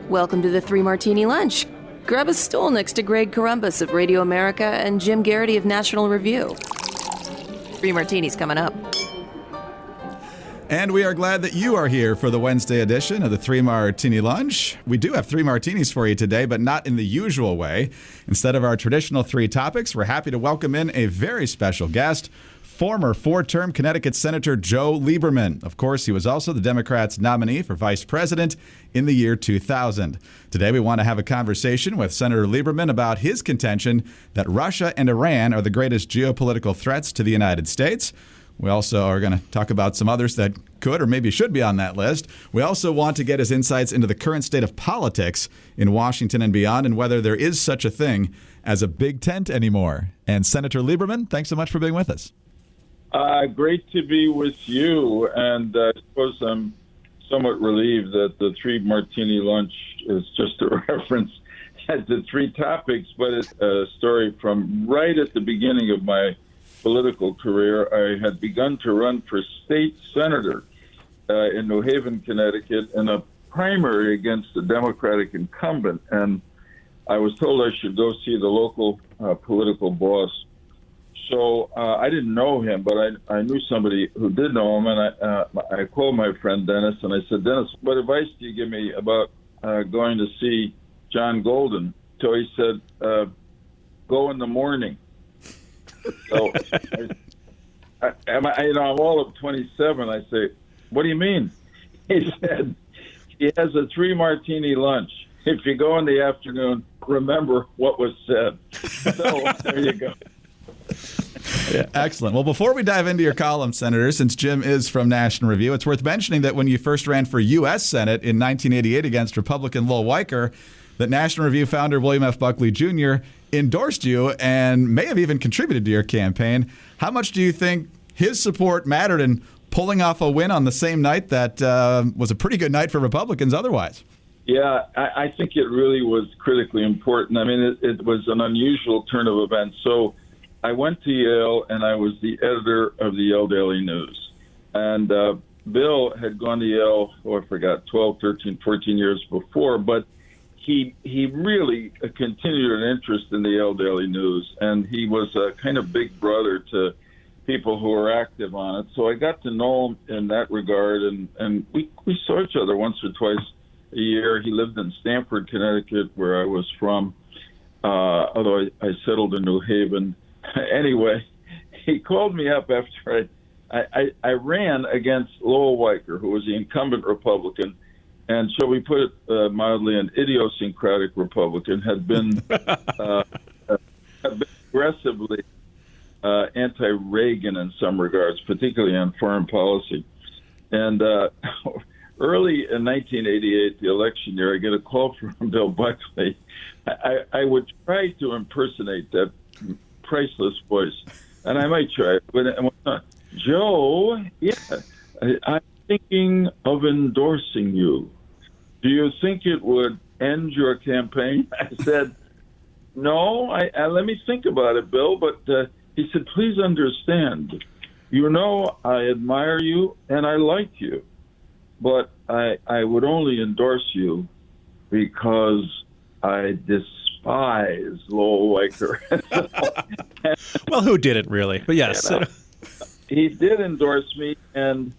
Welcome to the Three Martini Lunch. Grab a stool next to Greg Columbus of Radio America and Jim Garrity of National Review. Three Martinis coming up. And we are glad that you are here for the Wednesday edition of the Three Martini Lunch. We do have three martinis for you today, but not in the usual way. Instead of our traditional three topics, we're happy to welcome in a very special guest, former four-term Connecticut Senator Joe Lieberman. Of course, he was also the Democrats' nominee for vice president in the year 2000. Today, we want to have a conversation with Senator Lieberman about his contention that Russia and Iran are the greatest geopolitical threats to the United States. We also are going to talk about some others that could or maybe should be on that list. We also want to get his insights into the current state of politics in Washington and beyond, and whether there is such a thing as a big tent anymore. And Senator Lieberman, thanks so much for being with us. Great to be with you, and I suppose I'm somewhat relieved that the Three Martini Lunch is just a reference to three topics, but it's a story from right at the beginning of my political career. I had begun to run for state senator in New Haven, Connecticut, in a primary against the Democratic incumbent, and I was told I should go see the local political boss. So I didn't know him, but I knew somebody who did know him, and I called my friend Dennis, and I said, Dennis, what advice do you give me about going to see John Golden? So he said, go in the morning. So I'm all of 27. I say, what do you mean? He said, he has a three martini lunch. If you go in the afternoon, remember what was said. So there you go. Yeah. Excellent. Well, before we dive into your column, Senator, since Jim is from National Review, it's worth mentioning that when you first ran for U.S. Senate in 1988 against Republican Lowell Weicker, that National Review founder William F. Buckley Jr. endorsed you and may have even contributed to your campaign. How much do you think his support mattered in pulling off a win on the same night that was a pretty good night for Republicans otherwise? Yeah, I think it really was critically important. I mean, it was an unusual turn of events. So I went to Yale, and I was the editor of the Yale Daily News. And Bill had gone to Yale, 12, 13, 14 years before, but he really continued an interest in the Yale Daily News, and he was a kind of big brother to people who were active on it. So I got to know him in that regard, and we saw each other once or twice a year. He lived in Stamford, Connecticut, where I was from, although I settled in New Haven. Anyway, he called me up after I ran against Lowell Weicker, who was the incumbent Republican, and shall we put it mildly, an idiosyncratic Republican, had been aggressively anti-Reagan in some regards, particularly on foreign policy. And early in 1988, the election year, I get a call from Bill Buckley. I would try to impersonate that priceless voice, and I might try, but Joe, yeah, I'm thinking of endorsing you. Do you think it would end your campaign? I said, no, let me think about it, Bill. But he said, please understand, I admire you and I like you, but I would only endorse you because I despise Lowell Weicker. Well, who didn't really? But yes. He did endorse me, and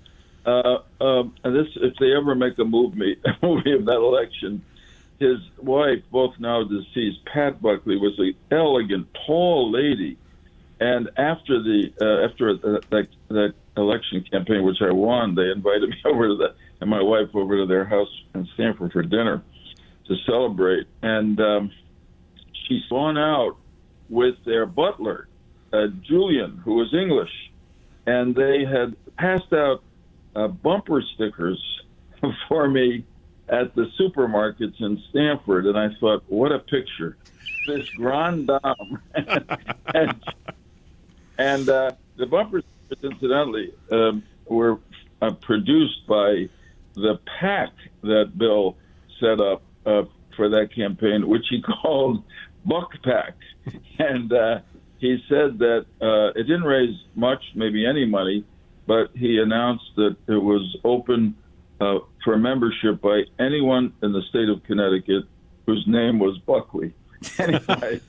if they ever make a movie of that election, his wife, both now deceased, Pat Buckley, was an elegant, tall lady. And after that election campaign, which I won, they invited me and my wife over to their house in Stamford for dinner to celebrate. And she's gone out with their butler, Julian, who was English, and they had passed out bumper stickers for me at the supermarkets in Stamford, and I thought, what a picture. This grande dame. and the bumper stickers, incidentally, were produced by the PAC that Bill set up for that campaign, which he called Buck PAC. And he said that it didn't raise much, maybe any money, but he announced that it was open for for membership by anyone in the state of Connecticut whose name was Buckley. Anyway,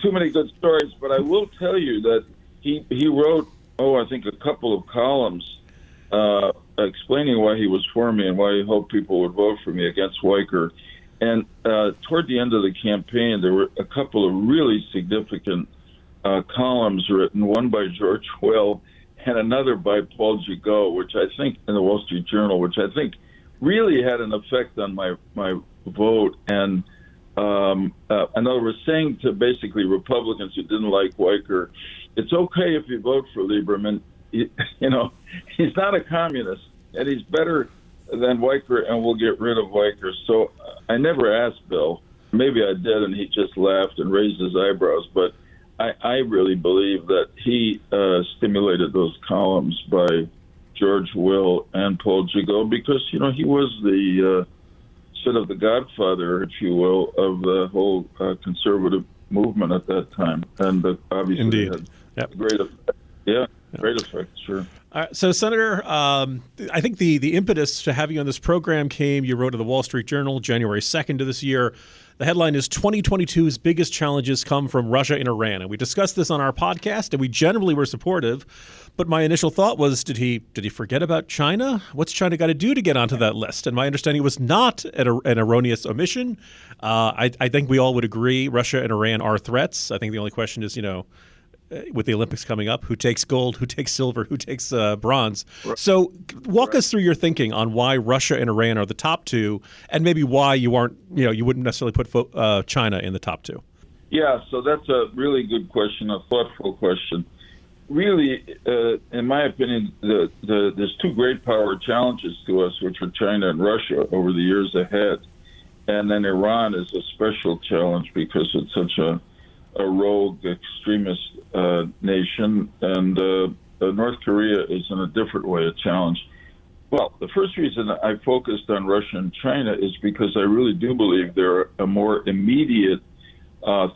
too many good stories, but I will tell you that he wrote, I think a couple of columns explaining why he was for me and why he hoped people would vote for me against Weicker. And toward the end of the campaign, there were a couple of really significant columns written, one by George Will and another by Paul Gigot, which I think, in the Wall Street Journal, which I think really had an effect on my vote. And in other words, saying to basically Republicans who didn't like Weicker, it's okay if you vote for Lieberman. He's not a communist, and he's better than Weicker, and we'll get rid of Weicker. So I never asked Bill. Maybe I did, and he just laughed and raised his eyebrows. But I really believe that he stimulated those columns by George Will and Paul Gigot because, he was the sort of the godfather, if you will, of the whole conservative movement at that time. And obviously Indeed. Had a great effect. Yeah, great effect, sure. So, Senator, I think the impetus to have you on this program came, you wrote in the Wall Street Journal January 2nd of this year. The headline is 2022's biggest challenges come from Russia and Iran. And we discussed this on our podcast, and we generally were supportive. But my initial thought was, did he forget about China? What's China got to do to get onto that list? And my understanding was not an erroneous omission. I think we all would agree Russia and Iran are threats. I think the only question is, with the Olympics coming up, who takes gold, who takes silver, who takes bronze. So walk us through your thinking on why Russia and Iran are the top two, and maybe why you wouldn't necessarily put China in the top two. Yeah, so that's a really good question, a thoughtful question. Really, in my opinion, there's two great power challenges to us, which are China and Russia over the years ahead. And then Iran is a special challenge because it's such a rogue extremist nation, and North Korea is in a different way a challenge. Well, the first reason I focused on Russia and China is because I really do believe they're a more immediate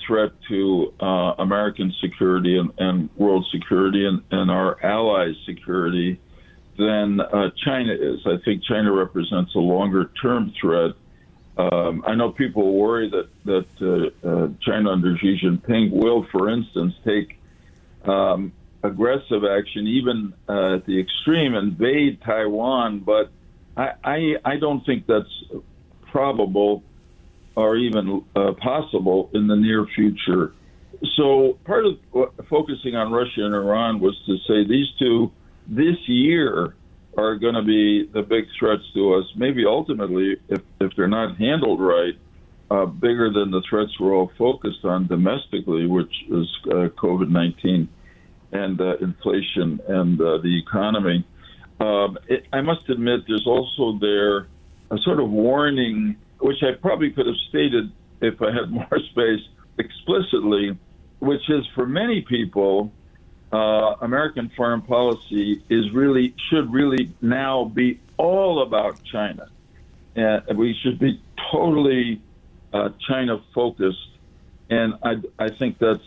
threat to American security and world security and our allies' security than China is. I think China represents a longer-term threat. I know people worry that China under Xi Jinping will, for instance, take aggressive action, even at the extreme, invade Taiwan, but I don't think that's probable or even possible in the near future. So part of focusing on Russia and Iran was to say these two this year are going to be the big threats to us, maybe ultimately, if they're not handled right, bigger than the threats we're all focused on domestically, which is COVID-19 and inflation and the economy. I must admit there's also there a sort of warning, which I probably could have stated if I had more space explicitly, which is for many people, American foreign policy should really now be all about China. And we should be totally China-focused. And I think that's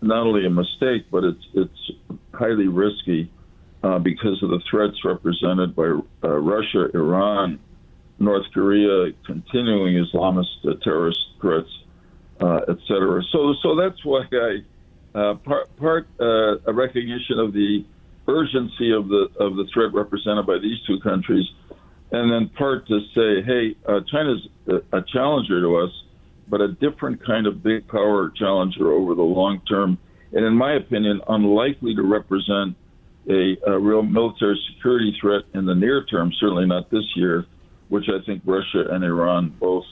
not only a mistake, but it's highly risky because of the threats represented by Russia, Iran, North Korea, continuing Islamist terrorist threats, et cetera. So that's why part a recognition of the urgency of the threat represented by these two countries, and then part to say, hey, China's a challenger to us, but a different kind of big power challenger over the long term, and in my opinion, unlikely to represent a real military security threat in the near term, certainly not this year, which I think Russia and Iran both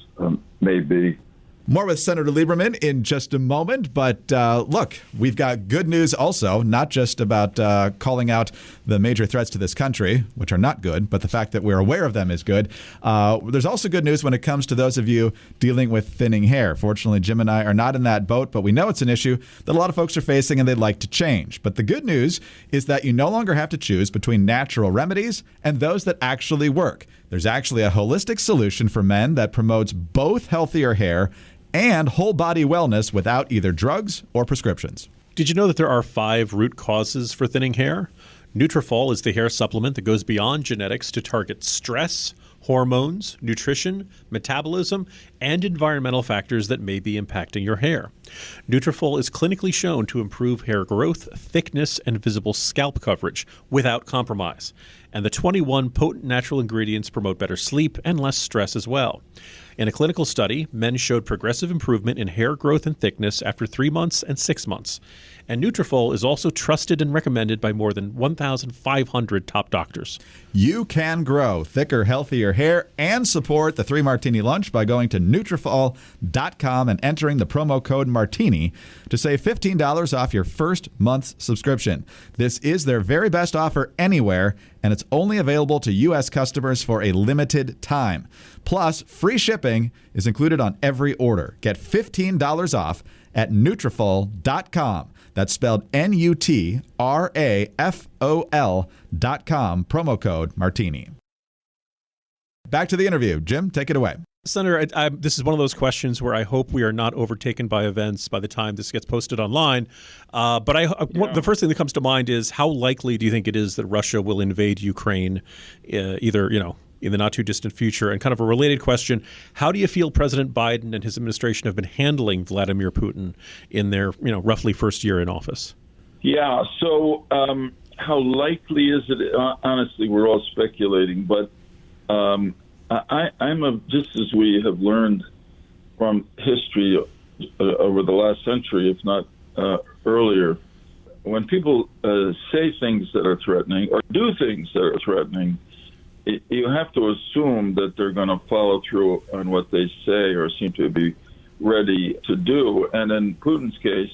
may be. More with Senator Lieberman in just a moment. But look, we've got good news also, not just about calling out the major threats to this country, which are not good, but the fact that we're aware of them is good. There's also good news when it comes to those of you dealing with thinning hair. Fortunately, Jim and I are not in that boat, but we know it's an issue that a lot of folks are facing and they'd like to change. But the good news is that you no longer have to choose between natural remedies and those that actually work. There's actually a holistic solution for men that promotes both healthier hair and whole body wellness without either drugs or prescriptions. Did you know that there are 5 root causes for thinning hair? Nutrafol is the hair supplement that goes beyond genetics to target stress, hormones, nutrition, metabolism, and environmental factors that may be impacting your hair. Nutrafol is clinically shown to improve hair growth, thickness, and visible scalp coverage without compromise. And the 21 potent natural ingredients promote better sleep and less stress as well. In a clinical study, men showed progressive improvement in hair growth and thickness after 3 months and 6 months. And Nutrafol is also trusted and recommended by more than 1,500 top doctors. You can grow thicker, healthier hair and support the 3 Martini Lunch by going to Nutrafol.com and entering the promo code MARTINI to save $15 off your first month's subscription. This is their very best offer anywhere, and it's only available to U.S. customers for a limited time. Plus, free shipping is included on every order. Get $15 off at Nutrafol.com. That's spelled Nutrafol.com, promo code MARTINI. Back to the interview. Jim, take it away. Senator, this is one of those questions where I hope we are not overtaken by events by the time this gets posted online. The first thing that comes to mind is, how likely do you think it is that Russia will invade Ukraine, either, in the not too distant future? And kind of a related question, how do you feel President Biden and his administration have been handling Vladimir Putin in their, roughly first year in office? Yeah. So how likely is it? Honestly, we're all speculating, but just as we have learned from history over the last century, if not earlier, when people say things that are threatening or do things that are threatening, you have to assume that they're going to follow through on what they say or seem to be ready to do. And in Putin's case,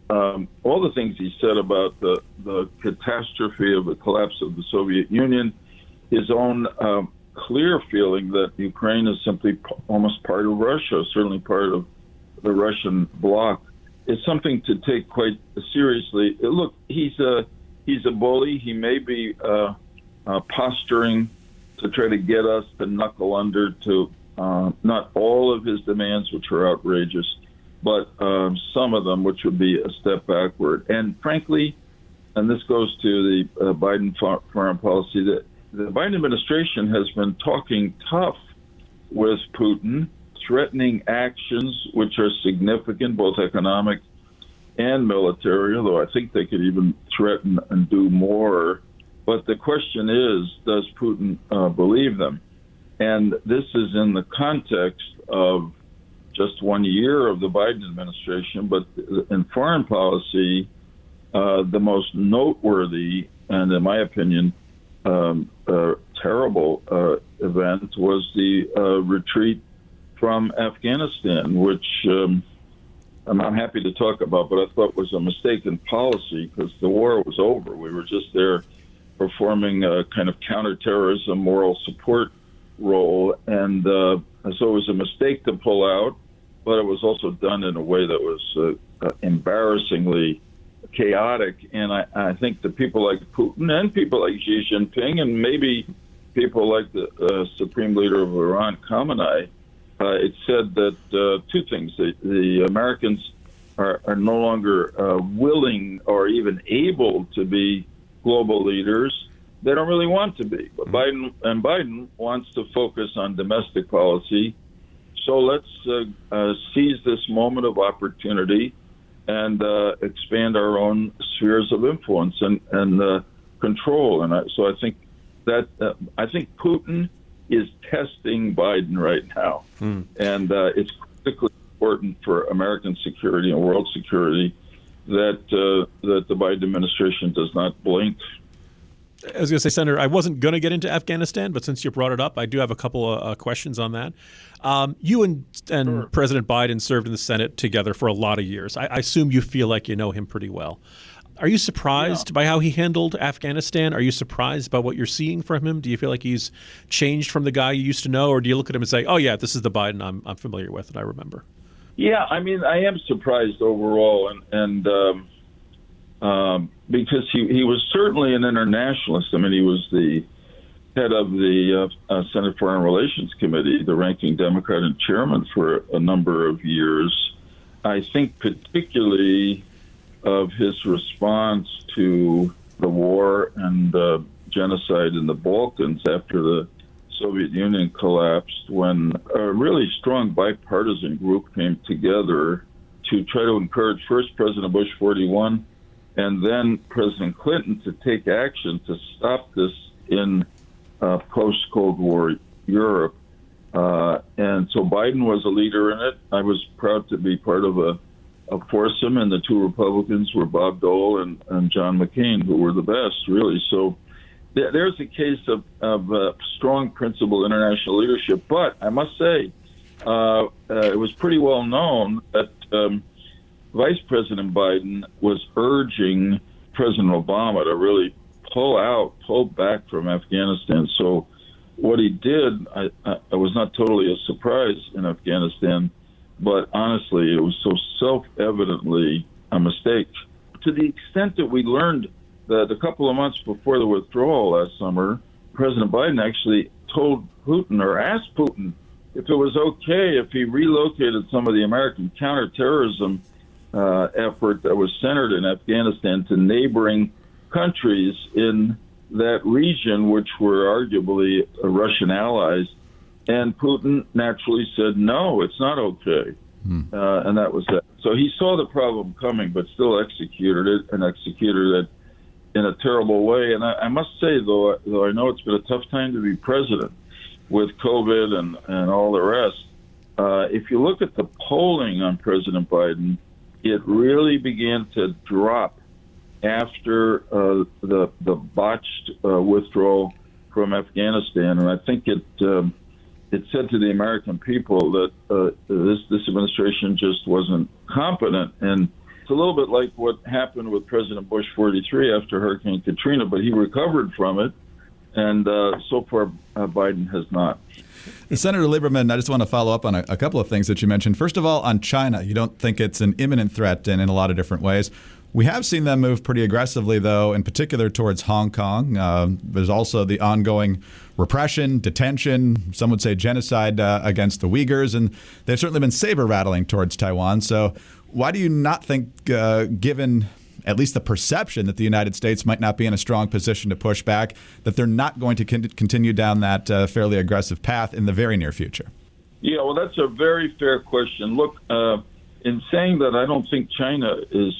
all the things he said about the catastrophe of the collapse of the Soviet Union, his own clear feeling that Ukraine is simply almost part of Russia, certainly part of the Russian bloc, is something to take quite seriously. Look, he's a bully. He may be posturing to try to get us to knuckle under to not all of his demands, which are outrageous, but some of them, which would be a step backward. And frankly, and this goes to the Biden foreign policy, that the Biden administration has been talking tough with Putin, threatening actions which are significant, both economic and military, although I think they could even threaten and do more. But the question is, does Putin believe them? And this is in the context of just 1 year of the Biden administration, but in foreign policy, the most noteworthy and, in my opinion, terrible event was the retreat from Afghanistan, which I'm happy to talk about, but I thought was a mistaken policy because the war was over. We were just there performing a kind of counterterrorism moral support role, and so it was a mistake to pull out, but it was also done in a way that was embarrassingly chaotic. And I think the people like Putin and people like Xi Jinping and maybe people like the Supreme Leader of Iran, Khamenei, it said that two things. The Americans are no longer willing or even able to be global leaders. They don't really want to be. But Biden wants to focus on domestic policy. So let's seize this moment of opportunity and expand our own spheres of influence and control. And so I think that I think Putin is testing Biden right now, and it's critically important for American security and world security that the Biden administration does not blink. I was going to say, Senator, I wasn't going to get into Afghanistan, but since you brought it up, I do have a couple of questions on that. You and Sure. President Biden served in the Senate together for a lot of years. I assume you feel like you know him pretty well. Are you surprised by how he handled Afghanistan? Are you surprised by what you're seeing from him? Do you feel like he's changed from the guy you used to know, or do you look at him and say, oh, yeah, this is the Biden I'm familiar with and I remember? Yeah, I mean, I am surprised overall, and because he was certainly an internationalist. I mean, he was the head of the Senate Foreign Relations Committee, the ranking Democrat and chairman for a number of years. I think particularly of his response to the war and genocide in the Balkans after the Soviet Union collapsed, when a really strong bipartisan group came together to try to encourage first President Bush 41 and then President Clinton to take action to stop this in post-Cold War Europe. And so Biden was a leader in it. I was proud to be part of a foursome, and the two Republicans were Bob Dole and John McCain, who were the best, really. So there's a case of strong principled international leadership. But I must say, it was pretty well known that Vice President Biden was urging President Obama to really pull back from Afghanistan. So what he did, I was not totally a surprise in Afghanistan, but honestly, it was so self-evidently a mistake. To the extent that we learned that a couple of months before the withdrawal last summer, President Biden actually told Putin, or asked Putin, if it was okay if he relocated some of the American counterterrorism effort that was centered in Afghanistan to neighboring countries in that region, which were arguably Russian allies. And Putin naturally said, no, it's not okay. And that was that. So he saw the problem coming, but still executed it, and executed it in a terrible way. And I must say, though I know it's been a tough time to be president with COVID and all the rest, if you look at the polling on President Biden, it really began to drop after the botched withdrawal from Afghanistan. And I think it said to the American people that this administration just wasn't competent. And it's a little bit like what happened with President Bush 43 after Hurricane Katrina, but he recovered from it. And so far, Biden has not. Senator Lieberman, I just want to follow up on a couple of things that you mentioned. First of all, on China, you don't think it's an imminent threat in a lot of different ways. We have seen them move pretty aggressively, though, in particular towards Hong Kong. There's also the ongoing repression, detention, some would say genocide against the Uyghurs, and they've certainly been saber-rattling towards Taiwan. So why do you not think, given at least the perception that the United States might not be in a strong position to push back, that they're not going to continue down that fairly aggressive path in the very near future? Yeah, well, that's a very fair question. Look, in saying that I don't think China is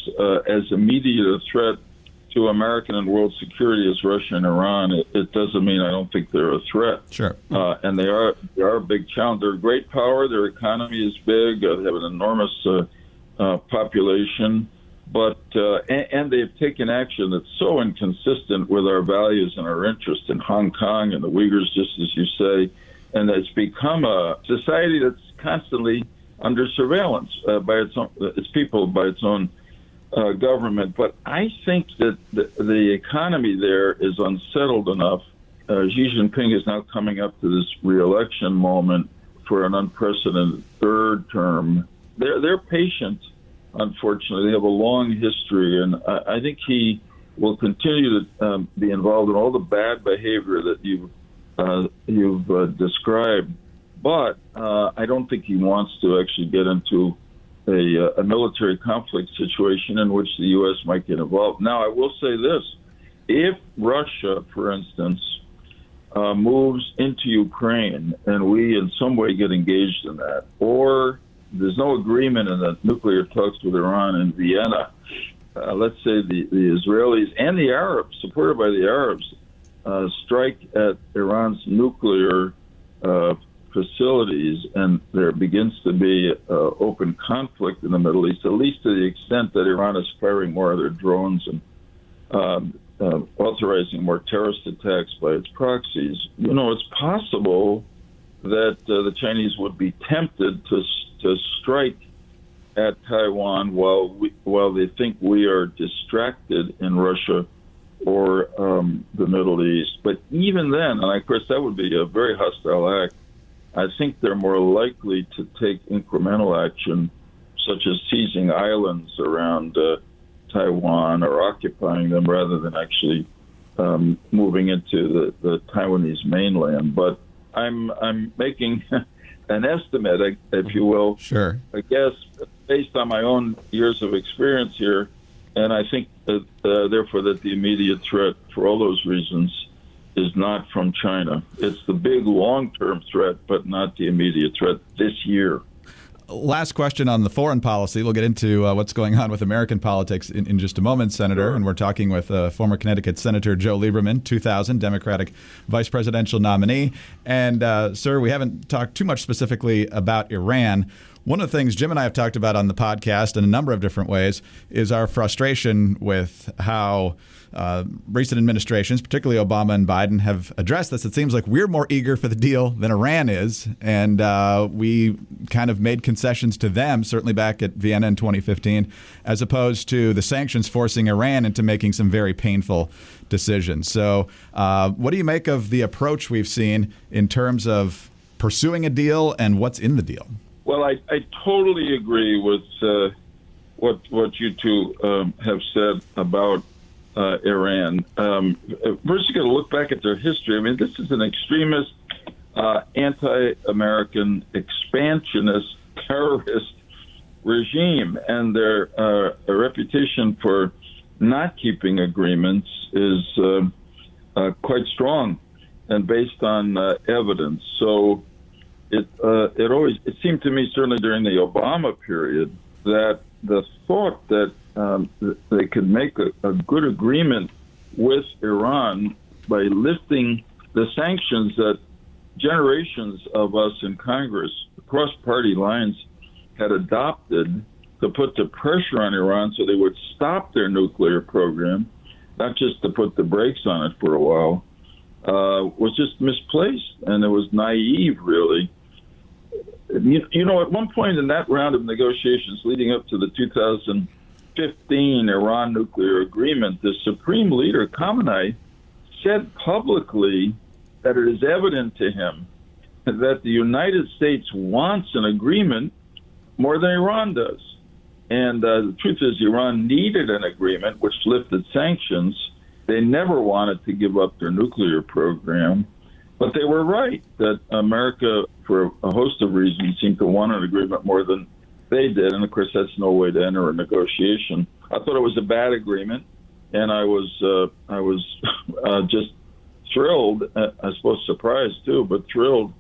as immediate a threat to American and world security as Russia and Iran, it doesn't mean I don't think they're a threat. Sure. And they are a big challenge. They're a great power. Their economy is big. They have an enormous population. But and they've taken action that's so inconsistent with our values and our interests in Hong Kong and the Uyghurs, just as you say. And it's become a society that's constantly under surveillance by its people, by its own government. But I think that the economy there is unsettled enough. Xi Jinping is now coming up to this re-election moment for an unprecedented third term. They're patient. Unfortunately, they have a long history, and I think he will continue to be involved in all the bad behavior that you've described. But I don't think he wants to actually get into a military conflict situation in which the U.S. might get involved. Now, I will say this. If Russia, for instance, moves into Ukraine and we in some way get engaged in that, or there's no agreement in the nuclear talks with Iran in Vienna, let's say the Israelis and the Arabs, supported by the Arabs, strike at Iran's nuclear facilities, and there begins to be open conflict in the Middle East, at least to the extent that Iran is firing more of their drones and authorizing more terrorist attacks by its proxies. You know, it's possible that the Chinese would be tempted to strike at Taiwan while they think we are distracted in Russia or the Middle East. But even then, and of course that would be a very hostile act, I think they're more likely to take incremental action, such as seizing islands around Taiwan or occupying them rather than actually moving into the Taiwanese mainland. But I'm making an estimate, if you will. Sure. I guess based on my own years of experience here, And I think that, therefore, that the immediate threat, for all those reasons, is not from China. It's the big long-term threat, but not the immediate threat this year. Last question on the foreign policy. We'll get into what's going on with American politics in just a moment, Senator. Sure. And we're talking with former Connecticut Senator Joe Lieberman, 2000 Democratic vice presidential nominee. And, sir, we haven't talked too much specifically about Iran. One of the things Jim and I have talked about on the podcast in a number of different ways is our frustration with how recent administrations, particularly Obama and Biden, have addressed this. It seems like we're more eager for the deal than Iran is, and we kind of made concessions to them, certainly back at Vienna in 2015, as opposed to the sanctions forcing Iran into making some very painful decisions. So what do you make of the approach we've seen in terms of pursuing a deal and what's in the deal? Well, I totally agree with what you two have said about Iran. First, you got to look back at their history. I mean, this is an extremist, anti-American, expansionist, terrorist regime, and their reputation for not keeping agreements is quite strong and based on evidence. So it seemed to me, certainly during the Obama period, that the thought that they could make a good agreement with Iran by lifting the sanctions that generations of us in Congress across party lines had adopted to put the pressure on Iran so they would stop their nuclear program, not just to put the brakes on it for a while, was just misplaced, and it was naive, really. You know, at one point in that round of negotiations leading up to the 2015 Iran nuclear agreement, the Supreme Leader, Khamenei, said publicly that it is evident to him that the United States wants an agreement more than Iran does. And the truth is, Iran needed an agreement which lifted sanctions. They never wanted to give up their nuclear program. But they were right that America, for a host of reasons, seemed to want an agreement more than they did. And, of course, that's no way to enter a negotiation. I thought it was a bad agreement, and I was just thrilled, I suppose surprised too, but thrilled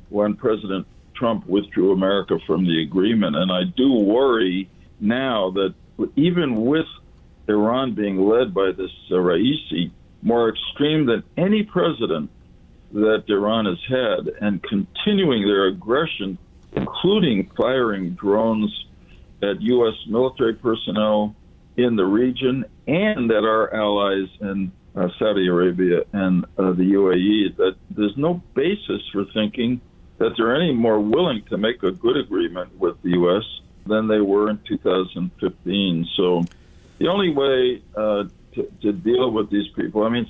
when President Trump withdrew America from the agreement. And I do worry now that even with Iran being led by this Raisi, more extreme than any president that Iran has had, and continuing their aggression, including firing drones at U.S. military personnel in the region and at our allies in Saudi Arabia and the UAE, that there's no basis for thinking that they're any more willing to make a good agreement with the U.S. than they were in 2015. So the only way to deal with these people, I mean,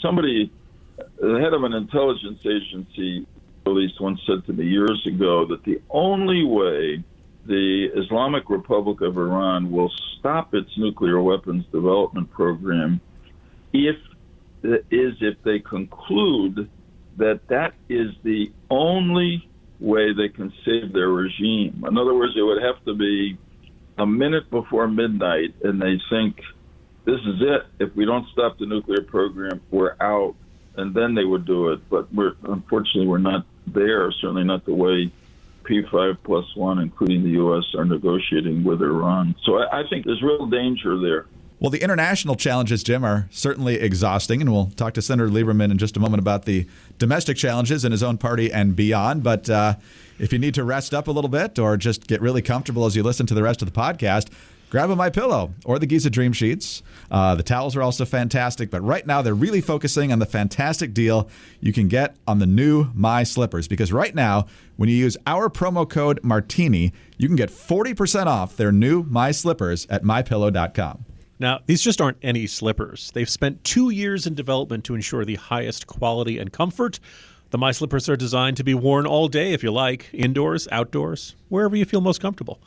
the head of an intelligence agency at least once said to me years ago that the only way the Islamic Republic of Iran will stop its nuclear weapons development program if they conclude that is the only way they can save their regime. In other words, it would have to be a minute before midnight, and they think, this is it. If we don't stop the nuclear program, we're out. And then they would do it. But unfortunately, we're not there, certainly not the way P5+1, including the U.S., are negotiating with Iran. So I think there's real danger there. Well, the international challenges, Jim, are certainly exhausting, and we'll talk to Senator Lieberman in just a moment about the domestic challenges in his own party and beyond. But if you need to rest up a little bit or just get really comfortable as you listen to the rest of the podcast, grab a MyPillow or the Giza Dream Sheets. The towels are also fantastic, but right now they're really focusing on the fantastic deal you can get on the new My Slippers, because right now, when you use our promo code MARTINI, you can get 40% off their new My Slippers at MyPillow.com. Now, these just aren't any slippers. They've spent 2 years in development to ensure the highest quality and comfort. The My Slippers are designed to be worn all day if you like, indoors, outdoors, wherever you feel most comfortable.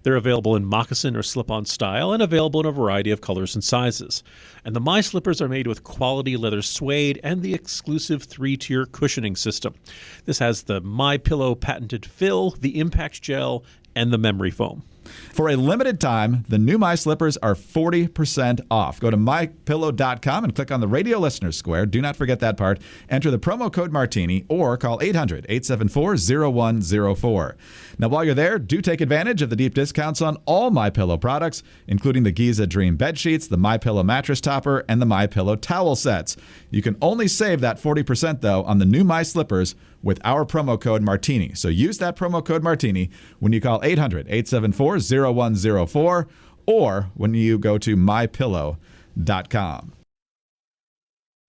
They're available in moccasin or slip-on style and available in a variety of colors and sizes. And the My Slippers are made with quality leather suede and the exclusive 3-tier cushioning system. This has the My Pillow patented fill, the impact gel, and the memory foam. For a limited time, the new My Slippers are 40% off. Go to mypillow.com and click on the radio listener square. Do not forget that part. Enter the promo code Martini or call 800-874-0104. Now, while you're there, do take advantage of the deep discounts on all MyPillow products, including the Giza Dream bed sheets, the MyPillow mattress topper, and the MyPillow towel sets. You can only save that 40%, though, on the new My Slippers with our promo code Martini. So use that promo code Martini when you call 800-874-0104 or when you go to mypillow.com.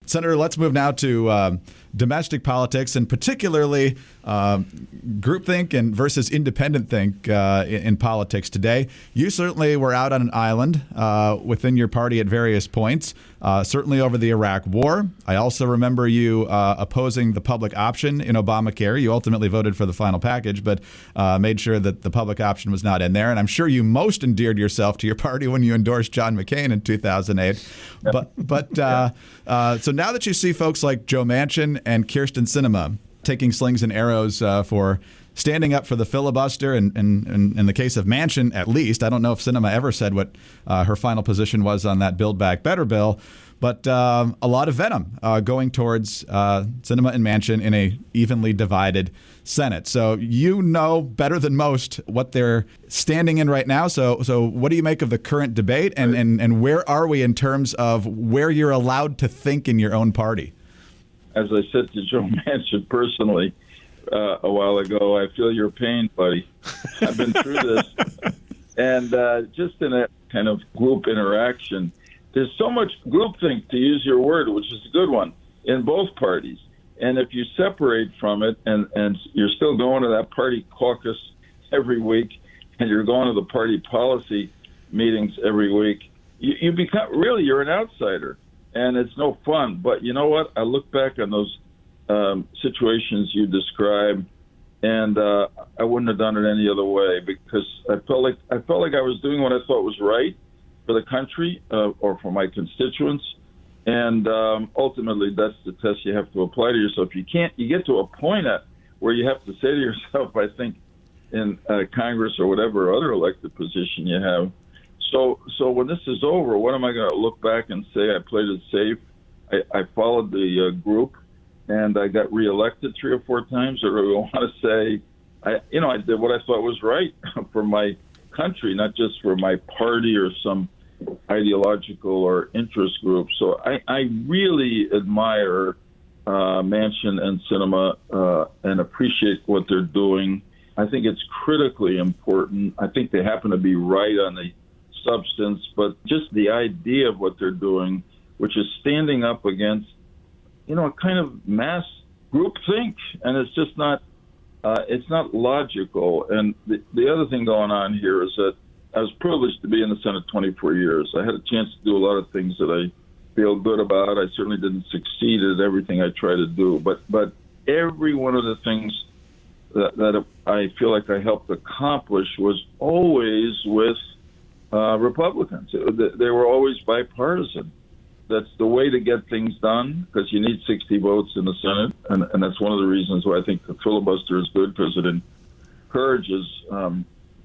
Senator, let's move now to domestic politics, and particularly groupthink and versus independent think in politics today. You certainly were out on an island within your party at various points, certainly over the Iraq War. I also remember you opposing the public option in Obamacare. You ultimately voted for the final package, but made sure that the public option was not in there. And I'm sure you most endeared yourself to your party when you endorsed John McCain in 2008. So now that you see folks like Joe Manchin and Kyrsten Sinema taking slings and arrows for standing up for the filibuster, and in the case of Manchin, at least, I don't know if Sinema ever said what her final position was on that Build Back Better bill, but a lot of venom going towards Sinema and Manchin in a evenly divided Senate. So you know better than most what they're standing in right now. So what do you make of the current debate, and where are we in terms of where you're allowed to think in your own party? As I said to Joe Manchin personally a while ago, I feel your pain, buddy. I've been through this. And just in a kind of group interaction, there's so much groupthink, to use your word, which is a good one, in both parties. And if you separate from it and you're still going to that party caucus every week and you're going to the party policy meetings every week, you become, really, you're an outsider. And it's no fun. But you know what? I look back on those situations you described, and I wouldn't have done it any other way, because I felt like I was doing what I thought was right for the country or for my constituents. And ultimately, that's the test you have to apply to yourself. You get to a point where you have to say to yourself, I think, in Congress or whatever other elected position you have, So when this is over, what am I going to look back and say? I played it safe. I followed the group, and I got reelected 3 or 4 times. Or do I want to say, I did what I thought was right for my country, not just for my party or some ideological or interest group. So I really admire Manchin and Sinema and appreciate what they're doing. I think it's critically important. I think they happen to be right on the substance, but just the idea of what they're doing, which is standing up against, a kind of mass groupthink, and it's just not, it's not logical. And the other thing going on here is that I was privileged to be in the Senate 24 years. I had a chance to do a lot of things that I feel good about. I certainly didn't succeed at everything I try to do, but every one of the things that I feel like I helped accomplish was always with Republicans. They were always bipartisan. That's the way to get things done, because you need 60 votes in the Senate, and that's one of the reasons why I think the filibuster is good, because it encourages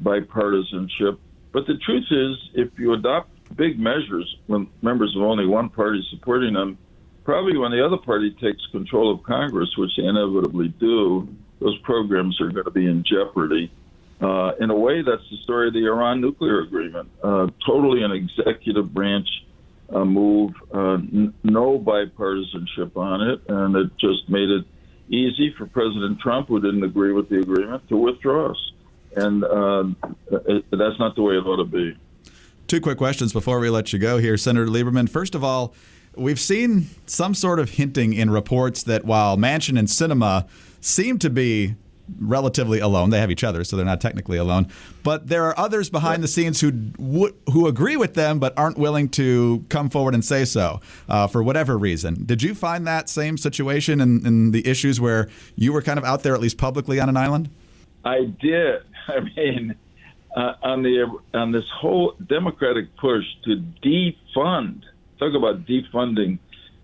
bipartisanship. But the truth is, if you adopt big measures when members of only one party supporting them, probably when the other party takes control of Congress, which they inevitably do, those programs are going to be in jeopardy. In a way, that's the story of the Iran nuclear agreement. Totally an executive branch move, no bipartisanship on it, and it just made it easy for President Trump, who didn't agree with the agreement, to withdraw us. And that's not the way it ought to be. 2 quick questions before we let you go here, Senator Lieberman. First of all, we've seen some sort of hinting in reports that while Manchin and Sinema seem to be relatively alone, they have each other, so they're not technically alone, but there are others behind the scenes who agree with them but aren't willing to come forward and say so for whatever reason. Did you find that same situation in the issues where you were kind of out there, at least publicly, on an island? I did. I mean, on this whole Democratic push to defund, talk about defunding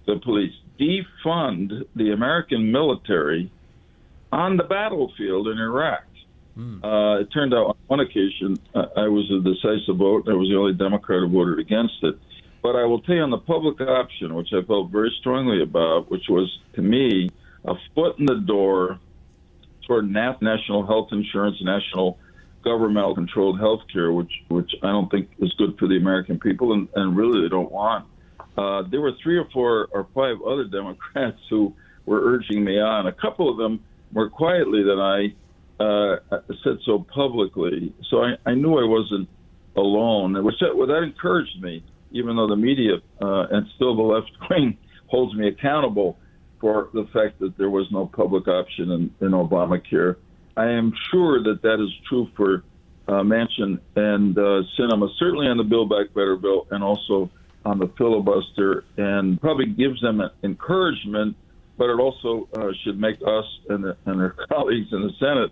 the police, defund the American military on the battlefield in Iraq. It turned out on one occasion I was a decisive vote. I was the only Democrat who voted against it. But I will tell you on the public option, which I felt very strongly about, which was, to me, a foot in the door toward national health insurance, national governmental-controlled health care, which I don't think is good for the American people and really they don't want. There were 3 or 4 or 5 other Democrats who were urging me on. A couple of them more quietly than I said so publicly. So I knew I wasn't alone. That encouraged me, even though the media and still the left wing holds me accountable for the fact that there was no public option in Obamacare. I am sure that is true for Manchin and Sinema, certainly on the Build Back Better bill and also on the filibuster, and probably gives them an encouragement, but it also should make us and their colleagues in the Senate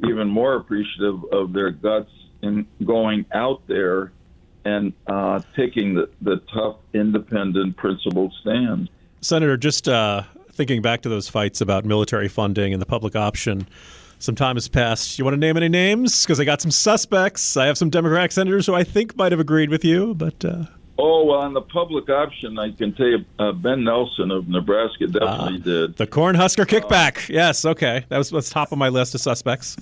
even more appreciative of their guts in going out there and taking the tough, independent, principled stand. Senator, just thinking back to those fights about military funding and the public option, some time has passed. You want to name any names? Because I got some suspects. I have some Democratic senators who I think might have agreed with you, but... Oh, well, on the public option, I can tell you Ben Nelson of Nebraska definitely did. The Cornhusker kickback. Yes, okay. That was top of my list of suspects.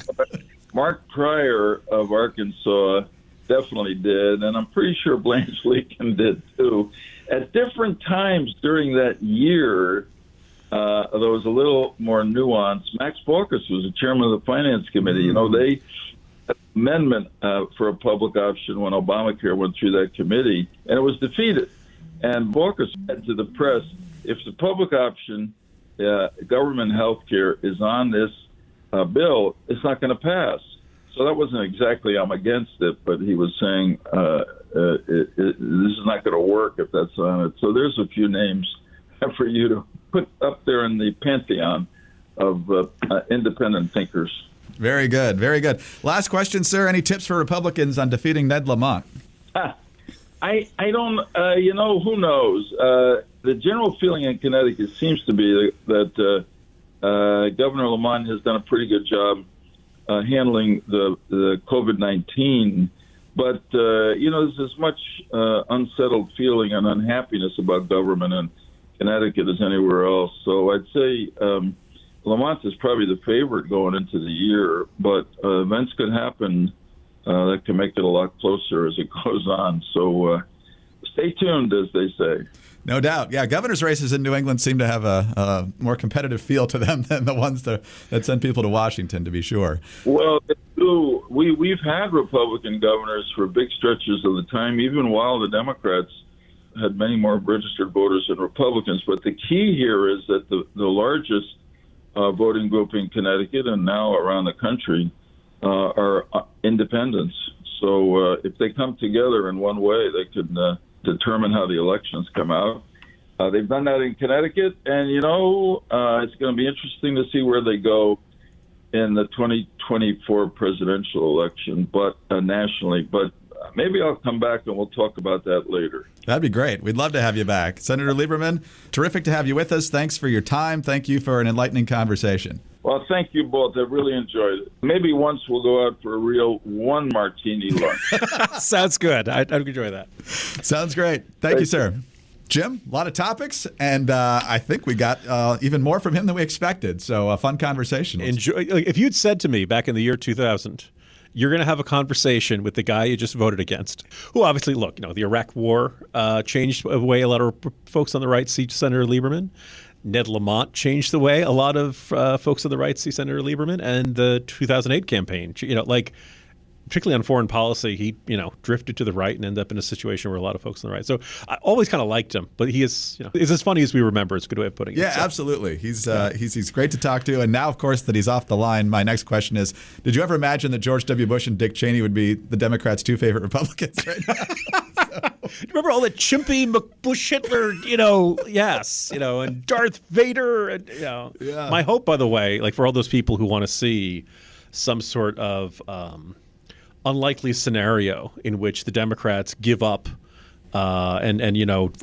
Mark Pryor of Arkansas definitely did, and I'm pretty sure Blanche Leakin did too. At different times during that year, there was a little more nuance. Max Baucus was the chairman of the Finance Committee. You know, they amendment for a public option when Obamacare went through that committee, and it was defeated. And Baucus said to the press, if the public option, government health care, is on this bill, it's not going to pass. So that wasn't exactly I'm against it, but he was saying this is not going to work if that's on it. So there's a few names for you to put up there in the pantheon of independent thinkers. Very good. Very good. Last question, sir. Any tips for Republicans on defeating Ned Lamont? I don't, who knows? The general feeling in Connecticut seems to be that Governor Lamont has done a pretty good job handling the COVID-19. But, there's as much unsettled feeling and unhappiness about government in Connecticut as anywhere else. So I'd say Lamont is probably the favorite going into the year, but events could happen that can make it a lot closer as it goes on. So stay tuned, as they say. No doubt. Yeah, governor's races in New England seem to have a more competitive feel to them than the ones that send people to Washington, to be sure. Well, we've had Republican governors for big stretches of the time, even while the Democrats had many more registered voters than Republicans. But the key here is that the largest voting group in Connecticut and now around the country are independents. So if they come together in one way, they could determine how the elections come out. They've done that in Connecticut, and, it's going to be interesting to see where they go in the 2024 presidential election, but nationally. But maybe I'll come back and we'll talk about that later. That'd be great. We'd love to have you back. Senator Lieberman, terrific to have you with us. Thanks for your time. Thank you for an enlightening conversation. Well, thank you both. I really enjoyed it. Maybe once we'll go out for a real one martini lunch. Sounds good. I'd enjoy that. Sounds great. Thank you, sir. Jim, a lot of topics, and I think we got even more from him than we expected. So a fun conversation. If you'd said to me back in the year 2000, you're going to have a conversation with the guy you just voted against, who obviously, look, the Iraq War changed the way a lot of folks on the right see Senator Lieberman. Ned Lamont changed the way a lot of folks on the right see Senator Lieberman, and the 2008 campaign. Particularly on foreign policy, he drifted to the right and ended up in a situation where a lot of folks on the right. So I always kind of liked him, but he is is as funny as we remember. It's a good way of putting it. Yeah, so. Absolutely. He's great to talk to, and now of course that he's off the line, my next question is: did you ever imagine that George W. Bush and Dick Cheney would be the Democrats' two favorite Republicans right now? Remember all the chimpy Bush Hitler, yes, and Darth Vader, and Yeah. My hope, by the way, for all those people who want to see some sort of unlikely scenario in which the Democrats give up and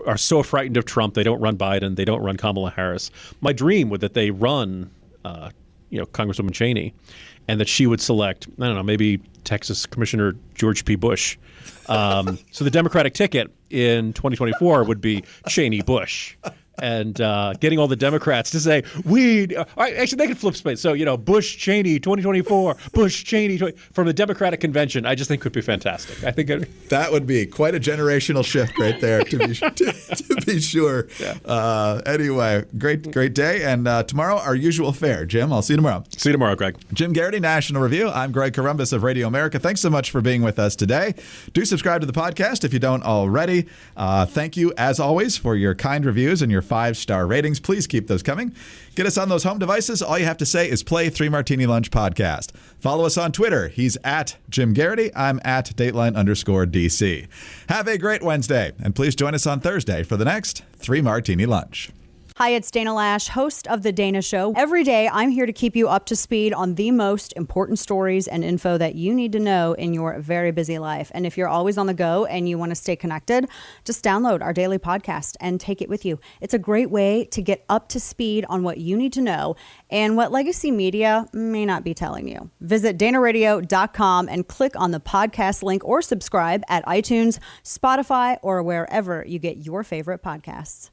are so frightened of Trump they don't run Biden, they don't run Kamala Harris. My dream would that they run Congresswoman Cheney and that she would select, I don't know, maybe Texas Commissioner George P. Bush. So the Democratic ticket in 2024 would be Cheney Bush. And getting all the Democrats to say, actually, they could flip space. So, Bush, Cheney, 2024, Bush, Cheney, from the Democratic convention, I just think could be fantastic. I think that would be quite a generational shift right there, to be sure. Yeah. Anyway, great day. And tomorrow, our usual fare. Jim, I'll see you tomorrow. See you tomorrow, Greg. Jim Garrity, National Review. I'm Greg Corombos of Radio America. Thanks so much for being with us today. Do subscribe to the podcast if you don't already. Thank you, as always, for your kind reviews and your 5-star ratings. Please keep those coming. Get us on those home devices. All you have to say is play 3 Martini Lunch podcast. Follow us on Twitter. He's at Jim Garrity. I'm at Dateline_DC. Have a great Wednesday, and please join us on Thursday for the next 3 Martini Lunch. Hi, it's Dana Lash, host of The Dana Show. Every day, I'm here to keep you up to speed on the most important stories and info that you need to know in your very busy life. And if you're always on the go and you want to stay connected, just download our daily podcast and take it with you. It's a great way to get up to speed on what you need to know and what legacy media may not be telling you. Visit danaradio.com and click on the podcast link or subscribe at iTunes, Spotify, or wherever you get your favorite podcasts.